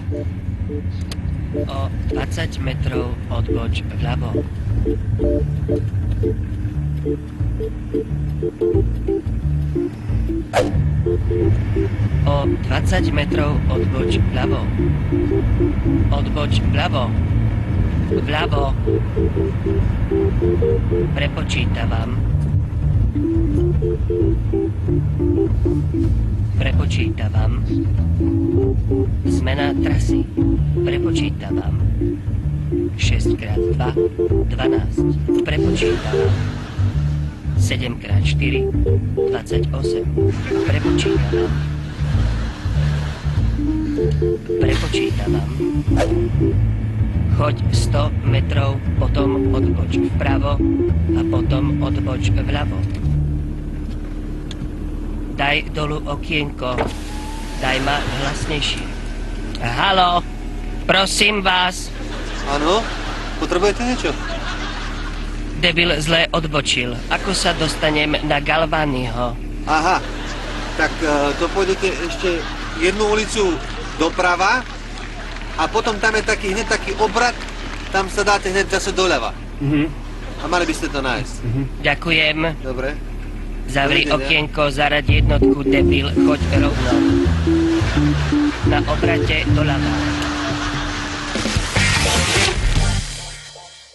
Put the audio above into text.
O 20 metrov odboč vľavo. O 20 metrov odboč vľavo. Odboč vľavo. Vľavo. Prepočítavam. Prepočítavam. Zmena trasy. Prepočítavam. 6x2, 12. Prepočítavam. 7x4, 28. Prepočítavam. Prepočítavam. Choď 100 metrov, potom odboč vpravo a potom odboč vľavo. Daj dolu okienko. Daj ma hlasnejšie. Haló, prosím vás. Áno, potrebujete niečo? Debil zle odbočil. Ako sa dostanem na Galványho? Aha, tak to pôjdete ešte jednu ulicu doprava a potom tam je hneď taký obrat, tam sa dáte hneď zase doľava. A mali by ste to nájsť. Ďakujem. Dobre. Zavri Dovidenia. okienko, zaradi jednotku, debil, choď rovno. Na obrate doľava.